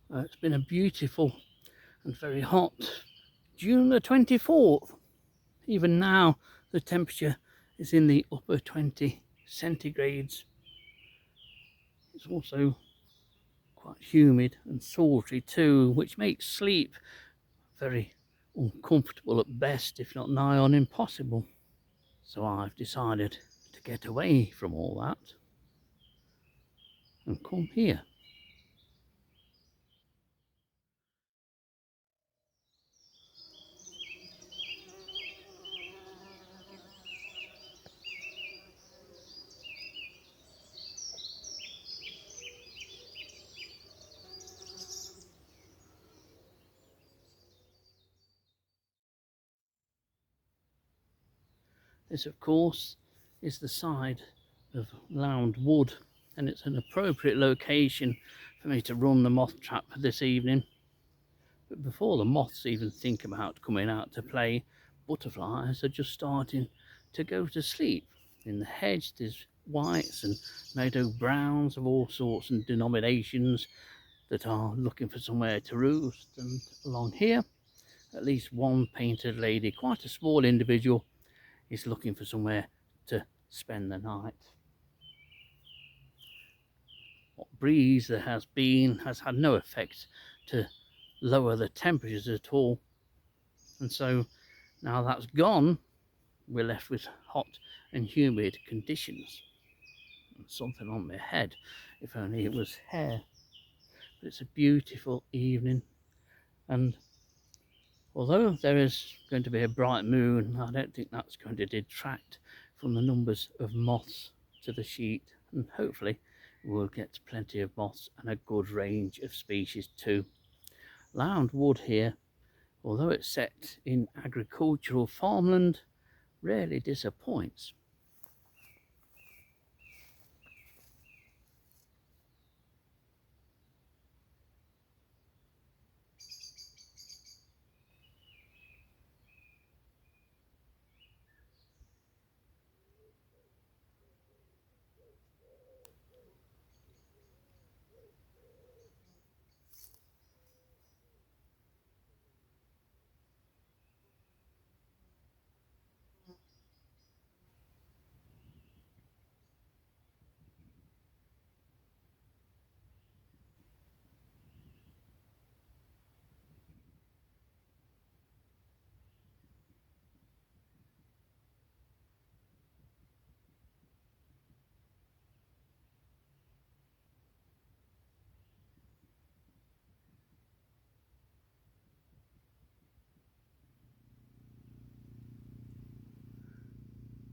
It's been a beautiful and very hot June the 24th. Even now the temperature is in the upper 20 centigrades. It's also quite humid and sultry too, which makes sleep very uncomfortable at best, if not nigh on impossible. So I've decided to get away from all that and come here. This, of course, is the side of Lound Wood, and it's an appropriate location for me to run the moth trap this evening. But before the moths even think about coming out to play, butterflies are just starting to go to sleep. In the hedge there's whites and meadow browns of all sorts and denominations that are looking for somewhere to roost, and along here at least one painted lady, quite a small individual, is looking for somewhere to spend the night. What breeze there has been has had no effect to lower the temperatures at all, and so now that's gone, we're left with hot and humid conditions. And something on my head, if only it was hair. But it's a beautiful evening, and although there is going to be a bright moon, I don't think that's going to detract from the numbers of moths to the sheet, and hopefully we'll get plenty of moths and a good range of species too. Lound Wood here, although it's set in agricultural farmland, rarely disappoints.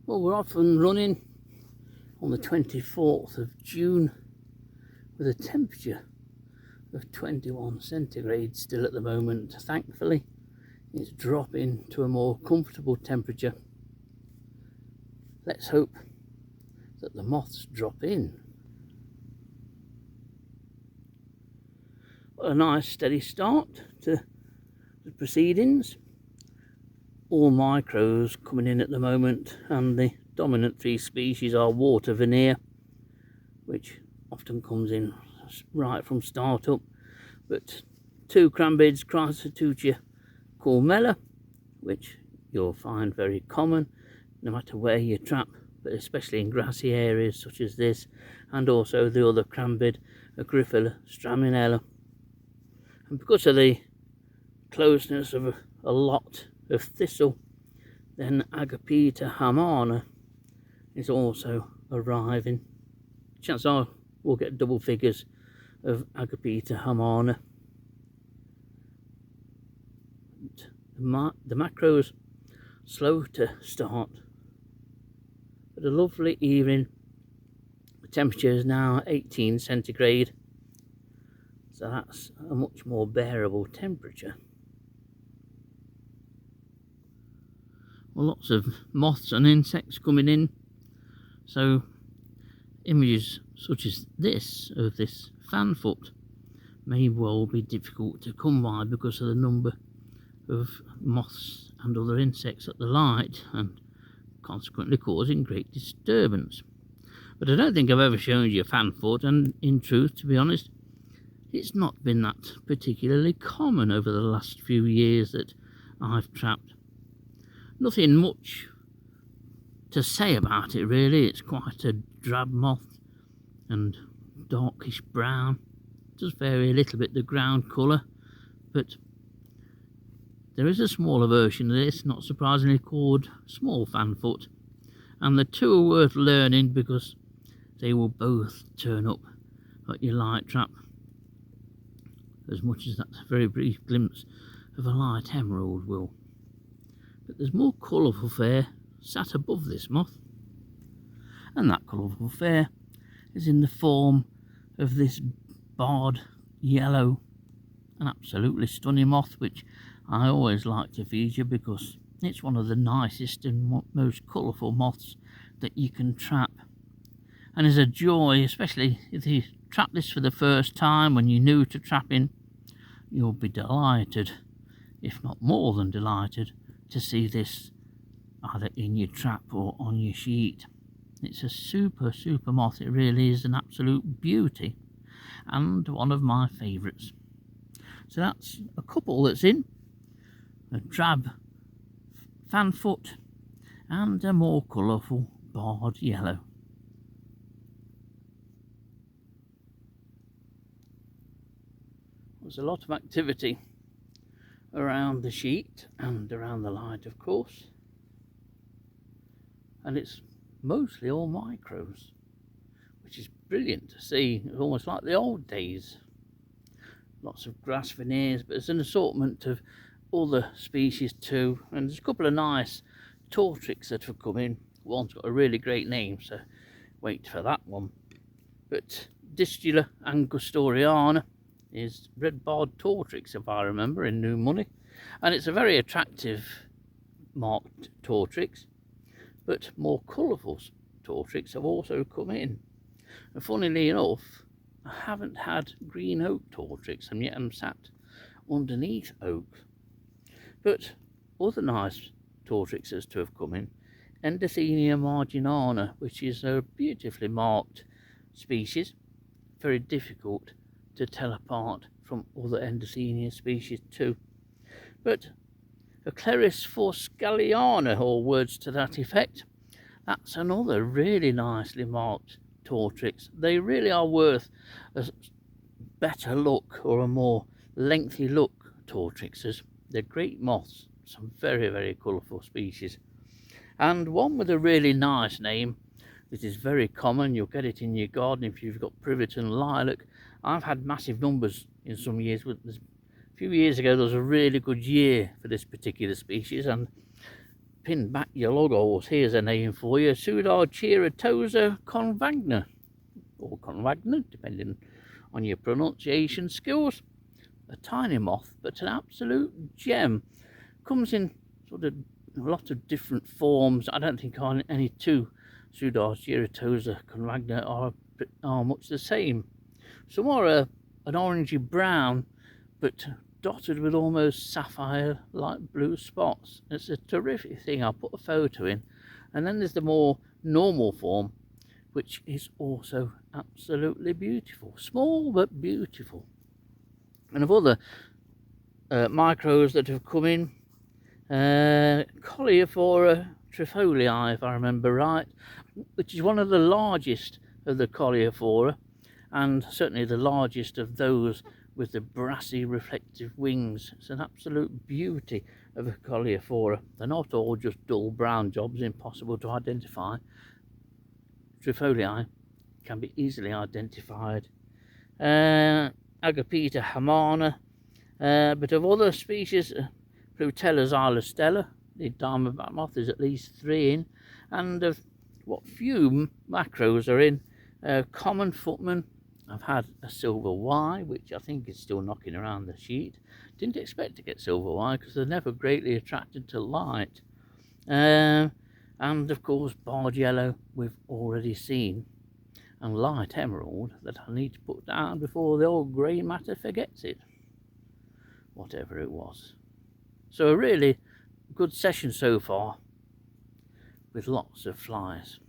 Well, we're off and running on the 24th of June with a temperature of 21 centigrade still at the moment. Thankfully, it's dropping to a more comfortable temperature. Let's hope that the moths drop in. What a nice steady start to the proceedings. All micros coming in at the moment, and the dominant three species are water veneer, which often comes in right from start up, but two crambids, Chrysoteutia cormella, which you'll find very common no matter where you trap, but especially in grassy areas such as this, and also the other crambid, Agrifola straminella. And because of the closeness of a lot of thistle, then Agapita hamana is also arriving. Chances are we'll get double figures of Agapita hamana. The macros slow to start, but a lovely evening. The temperature is now 18 centigrade, so that's a much more bearable temperature. Well, lots of moths and insects coming in, so images such as this of this fanfoot may well be difficult to come by because of the number of moths and other insects at the light, and consequently causing great disturbance. But I don't think I've ever shown you a fanfoot, and in truth, to be honest, it's not been that particularly common over the last few years that I've trapped. Nothing much to say about it really. It's quite a drab moth and darkish brown. It does vary a little bit the ground colour, but there is a smaller version of this, not surprisingly, called small fanfoot, and the two are worth learning because they will both turn up at your light trap, as much as that very brief glimpse of a light emerald will. But there's more colourful fare sat above this moth, and that colourful fare is in the form of this barred yellow, an absolutely stunning moth, which I always like to feature because it's one of the nicest and most colourful moths that you can trap, and is a joy, especially if you trap this for the first time when you're new to trapping. You'll be delighted, if not more than delighted, to see this either in your trap or on your sheet. It's a super moth. It really is an absolute beauty and one of my favourites. So that's a couple that's in, a drab fanfoot and a more colourful barred yellow. There's a lot of activity around the sheet and around the light, of course, and it's mostly all micros, which is brilliant to see. It's almost like the old days. Lots of grass veneers, but there's an assortment of other species too, and there's a couple of nice tortrix that have come in. One's got a really great name, so wait for that one. But Distula angustoriana is red-barred tortrix, if I remember, in new money, and it's a very attractive marked tortrix. But more colourful tortrix have also come in, and funnily enough, I haven't had green oak tortrix, and yet I'm sat underneath oak. But other nice tortrixes to have come in, Endothenia marginana, which is a beautifully marked species, very difficult to tell apart from other Endothenia species too. But Acleris forscalliana, or words to that effect, that's another really nicely marked tortrix. They really are worth a better look, or a more lengthy look, tortrixes. They're great moths, some very colourful species, and one with a really nice name. This is very common. You'll get it in your garden if you've got privet and lilac. I've had massive numbers in some years. A few years ago there was a really good year for this particular species, and pin back your logos, here's a name for you: Pseudarchiratosa convagna, or convagna, depending on your pronunciation skills. A tiny moth, but an absolute gem. Comes in sort of a lot of different forms. I don't think any two Pseudarchiratosa convagna are much the same. Some are an orangey brown, but dotted with almost sapphire light blue spots. It's a terrific thing. I'll put a photo in. And then there's the more normal form, which is also absolutely beautiful. Small but beautiful. And of other micros that have come in, Coleophora trifolii, if I remember right, which is one of the largest of the Coleophora, and certainly the largest of those with the brassy reflective wings. It's an absolute beauty of a Coleophora. They're not all just dull brown jobs, impossible to identify. Trifolii can be easily identified. Agapita hamana, but of other species, Plutella xylostella, the diamondback moth, is at least 3 in, and of what few macros are in, common footman. I've had a silver Y, which I think is still knocking around the sheet. Didn't expect to get silver Y because they're never greatly attracted to light. And of course barred yellow we've already seen, and light emerald that I need to put down before the old grey matter forgets it, whatever it was. So a really good session so far, with lots of flies.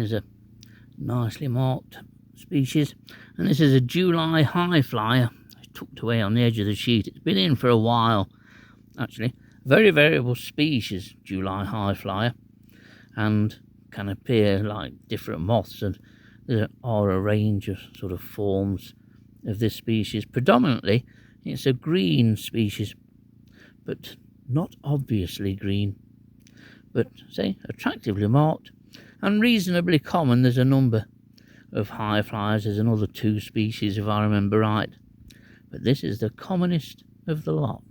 Here's a nicely marked species, and this is a July high flyer. It's tucked away on the edge of the sheet. It's been in for a while, actually. Very variable species, July high flyer, and can appear like different moths, and there are a range of sort of forms of this species. Predominantly it's a green species, but not obviously green, but say attractively marked and reasonably common. There's a number of high flyers. There's another 2 species if I remember right, but this is the commonest of the lot.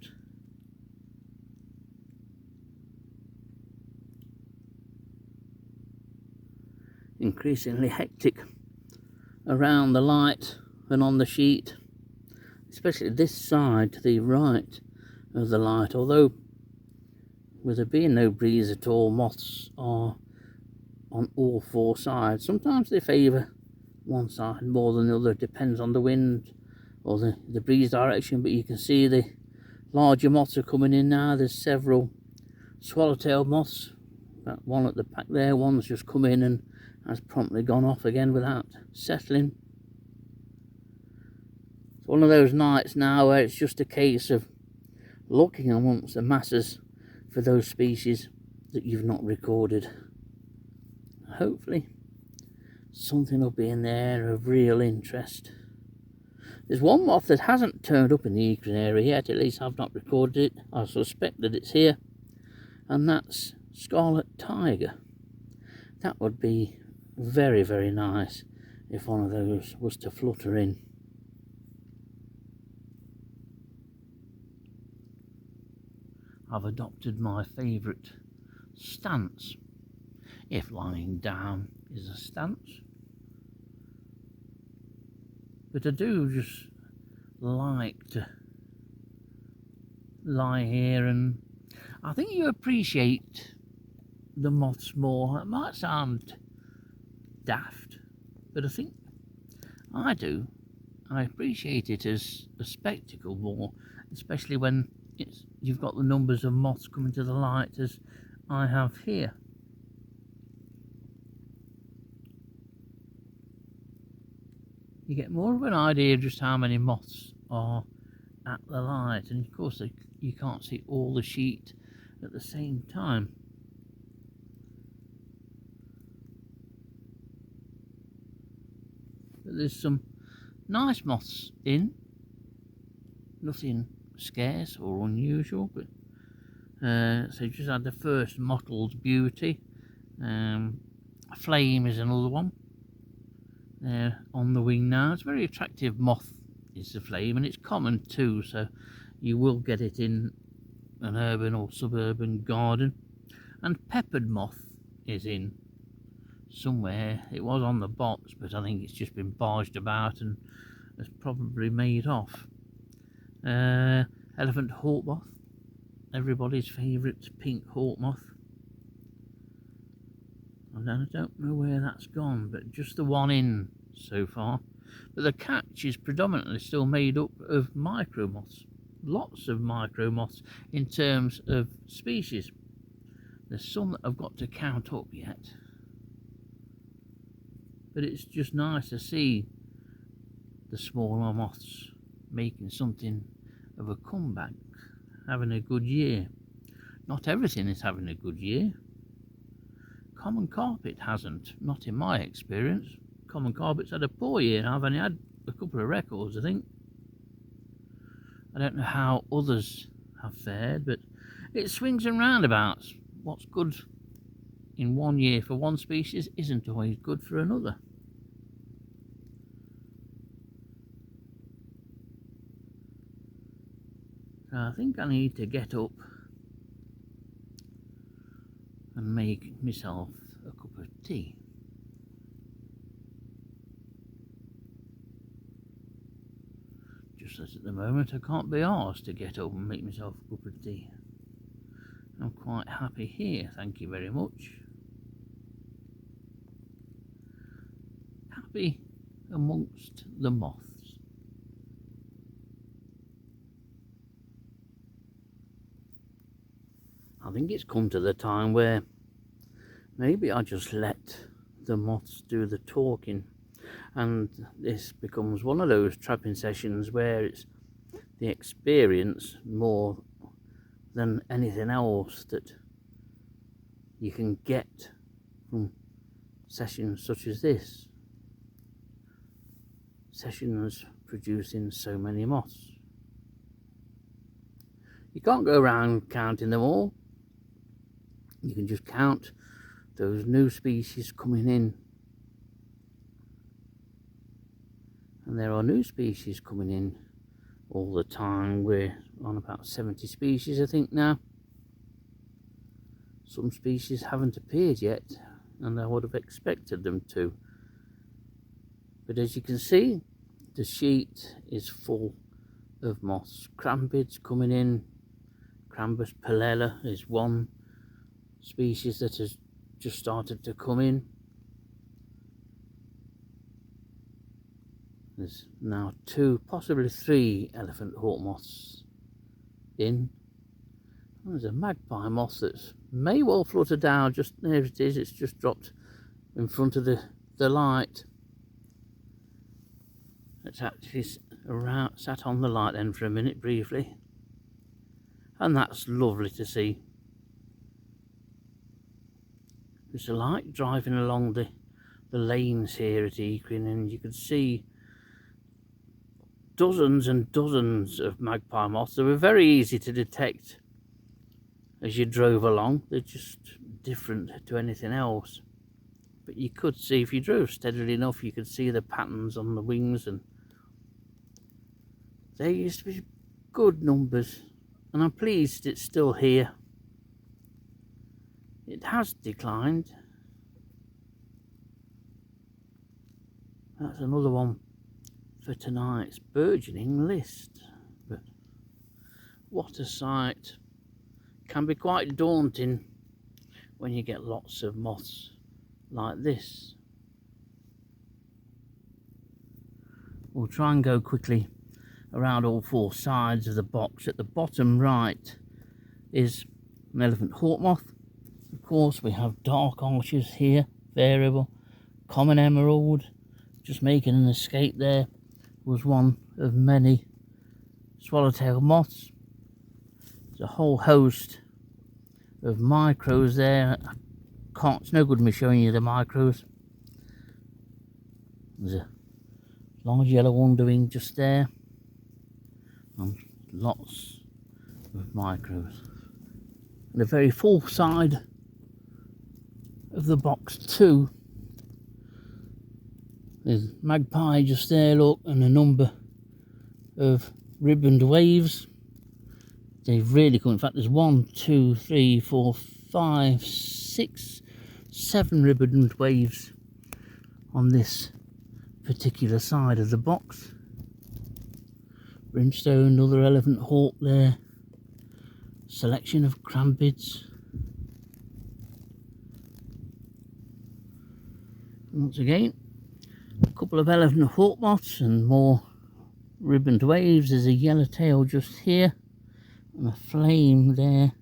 Increasingly hectic around the light and on the sheet, especially this side to the right of the light, although with there being no breeze at all, moths are on all 4 sides. Sometimes they favour one side more than the other, depends on the wind or the breeze direction, but you can see the larger moths are coming in now. There's several swallowtail moths, that one at the back there, one's just come in and has promptly gone off again without settling. It's one of those nights now where it's just a case of looking amongst the masses for those species that you've not recorded. Hopefully something will be in there of real interest. There's one moth that hasn't turned up in the Eakring area yet, at least I've not recorded it. I suspect that it's here, and that's scarlet tiger. That would be very, very nice if one of those was to flutter in. I've adopted my favourite stance, if lying down is a stance, but I do just like to lie here, and I think you appreciate the moths more. It might sound daft, but I think I do. I appreciate it as a spectacle more, especially when you've got the numbers of moths coming to the light as I have here. You get more of an idea of just how many moths are at the light, and of course you can't see all the sheet at the same time. But there's some nice moths in, nothing scarce or unusual, but so just had the first mottled beauty. Flame is another one on the wing now. It's a very attractive moth is the flame, and it's common too, so you will get it in an urban or suburban garden. And peppered moth is in somewhere. It was on the box, but I think it's just been barged about and has probably made off. Elephant hawk moth, everybody's favourite pink hawk moth. I don't know where that's gone, but just the one in so far. But the catch is predominantly still made up of micro moths. Lots of micro moths in terms of species. There's some that I've got to count up yet, but it's just nice to see the smaller moths making something of a comeback, having a good year. Not everything is having a good year. Common carpet hasn't, not in my experience. Common carpet's had a poor year. I've only had a couple of records, I think. I don't know how others have fared, but it swings and roundabouts. What's good in one year for one species isn't always good for another. So I think I need to get up and make myself a cup of tea. Just as at the moment I can't be arsed to get up and make myself a cup of tea. I'm quite happy here, thank you very much. Happy amongst the moths. I think it's come to the time where maybe I just let the moths do the talking, and this becomes one of those trapping sessions where it's the experience more than anything else that you can get from sessions such as this. Sessions producing so many moths. You can't go around counting them all. You can just count those new species coming in. And there are new species coming in all the time. We're on about 70 species, I think, now. Some species haven't appeared yet, and I would have expected them to. But as you can see, the sheet is full of moths. Crambids coming in. Crambus palella is one species that has just started to come in. There's now 2, possibly 3 elephant hawk moths in. There's a magpie moth that may well flutter down. Just there it is. It's just dropped in front of the light. It's actually sat on the light then for a minute briefly, and that's lovely to see. It's like driving along the lanes here at Equine, and you could see dozens and dozens of magpie moths. They were very easy to detect as you drove along. They're just different to anything else. But you could see, if you drove steadily enough, you could see the patterns on the wings, and there used to be good numbers, and I'm pleased it's still here. It has declined. That's another one for tonight's burgeoning list. But what a sight. Can be quite daunting when you get lots of moths like this. We'll try and go quickly around all 4 sides of the box. At the bottom right is an elephant hawk moth. Of course, we have dark arches here, variable, common emerald, just making an escape there. Was one of many swallowtail moths. There's a whole host of micros there. It's no good me showing you the micros. There's a large yellow underwing just there, and lots of micros. And the very full side of the box too. There's magpie just there, look, and a number of ribboned waves. They've really come. In fact, there's 1, 2, 3, 4, 5, 6, 7 ribboned waves on this particular side of the box. Brimstone, another elephant hawk there. Selection of crambids. Once again, a couple of elephant hawk moths and more ribboned waves. There's a yellowtail just here, and a flame there.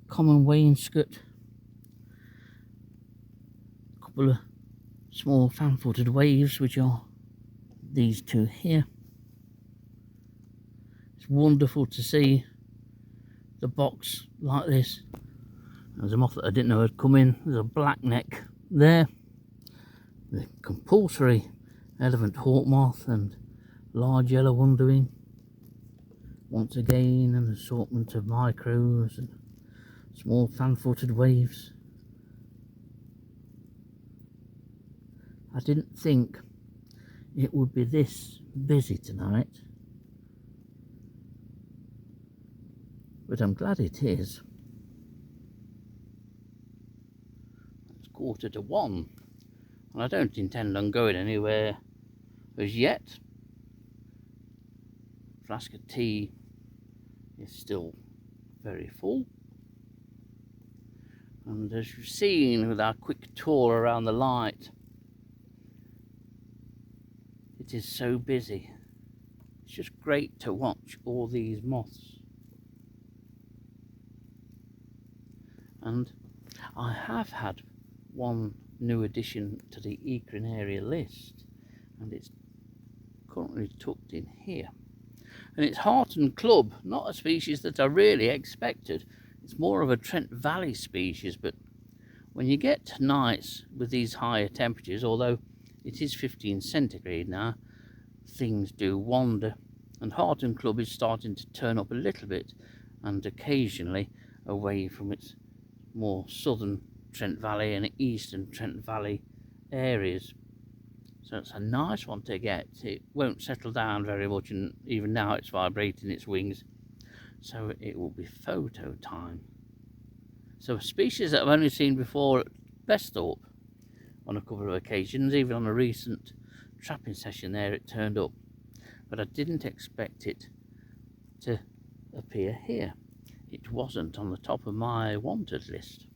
Common wainscot. A couple of small fan-footed waves, which are these 2 here. It's wonderful to see the box like this. There's a moth that I didn't know had come in. There's a black neck there. The compulsory elephant hawk moth and large yellow underwing. Once again, an assortment of micros and small fan-footed waves. I didn't think it would be this busy tonight, but I'm glad it is. It's 1:45, and I don't intend on going anywhere as yet. Flask of tea is still very full, and as you've seen with our quick tour around the light, it is so busy. It's just great to watch all these moths. And I have had one new addition to the Equinaria list, and it's currently tucked in here. And it's Heart and Club, not a species that I really expected. It's more of a Trent Valley species, but when you get nights with these higher temperatures, although it is 15 centigrade now, things do wander, and Heart and Club is starting to turn up a little bit and occasionally away from its more southern Trent Valley and eastern Trent Valley areas. So it's a nice one to get. It won't settle down very much, and even now it's vibrating its wings, so it will be photo time. So a species that I've only seen before at Besthorpe on a couple of occasions, even on a recent trapping session there it turned up, but I didn't expect it to appear here. It wasn't on the top of my wanted list.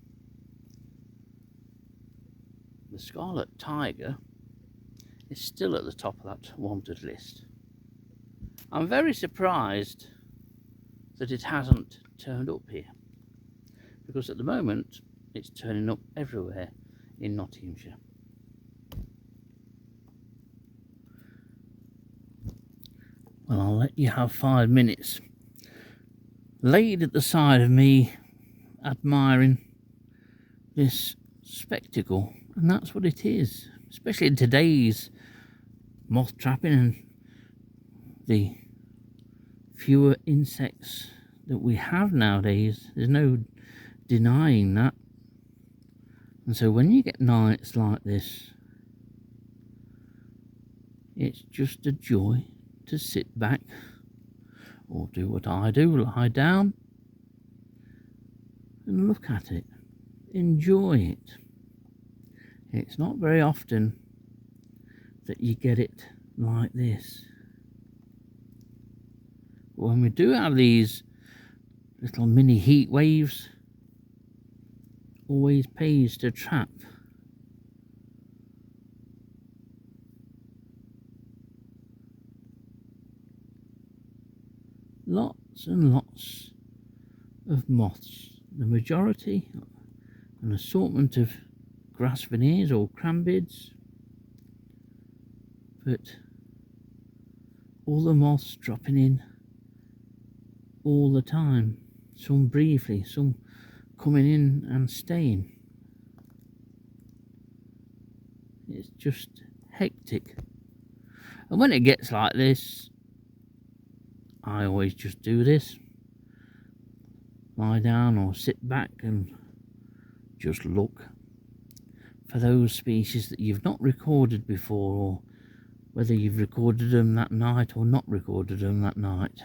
The Scarlet Tiger is still at the top of that wanted list. I'm very surprised that it hasn't turned up here, because at the moment it's turning up everywhere in Nottinghamshire. Well, I'll let you have 5 minutes laid at the side of me admiring this spectacle, and that's what it is, especially in today's moth trapping and the fewer insects that we have nowadays. There's no denying that. And so when you get nights like this, it's just a joy to sit back or do what I do, lie down and look at it, enjoy it. It's not very often that you get it like this. But when we do have these little mini heat waves, always pays to trap. Lots and lots of moths. The majority, an assortment of grass veneers or crambids, but all the moths dropping in all the time, some briefly, some coming in and staying. It's just hectic. And when it gets like this, I always just do this, lie down or sit back and just look for those species that you've not recorded before, or whether you've recorded them that night or not recorded them that night.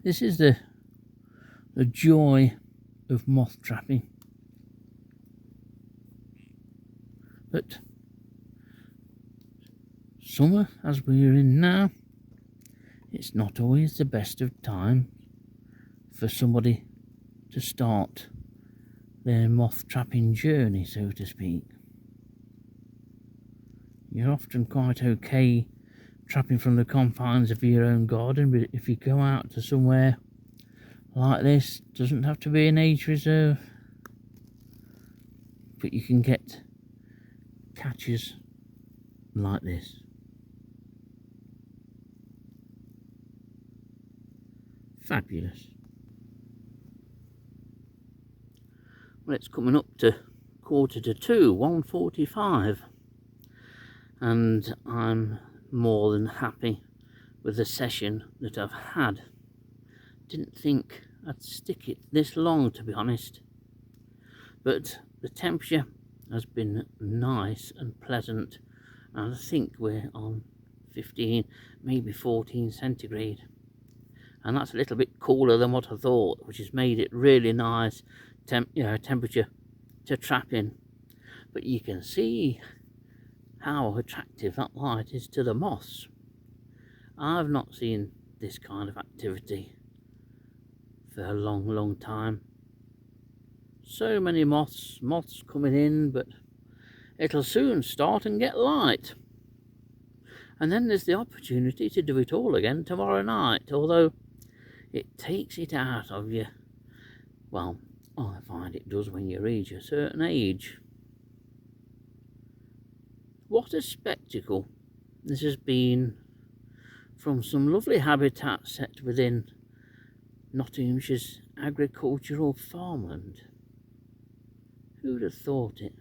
This is the joy of moth trapping. But summer, as we're in now, it's not always the best of time for somebody to start their moth trapping journey, so to speak. You're often quite okay trapping from the confines of your own garden, but if you go out to somewhere like this, it doesn't have to be a nature reserve, but you can get catches like this. Fabulous. Well, it's coming up to 1:45, 1:45, and I'm more than happy with the session that I've had. Didn't think I'd stick it this long, to be honest, but the temperature has been nice and pleasant, and I think we're on 15, maybe 14 centigrade, and that's a little bit cooler than what I thought, which has made it really nice temperature to trap in. But you can see how attractive that light is to the moths. I've not seen this kind of activity for a long time. So many moths coming in, but it'll soon start and get light. And then there's the opportunity to do it all again tomorrow night, although It takes it out of you. Well, I find it does when you reach a certain age. What a spectacle this has been from some lovely habitat set within Nottinghamshire's agricultural farmland. Who'd have thought it?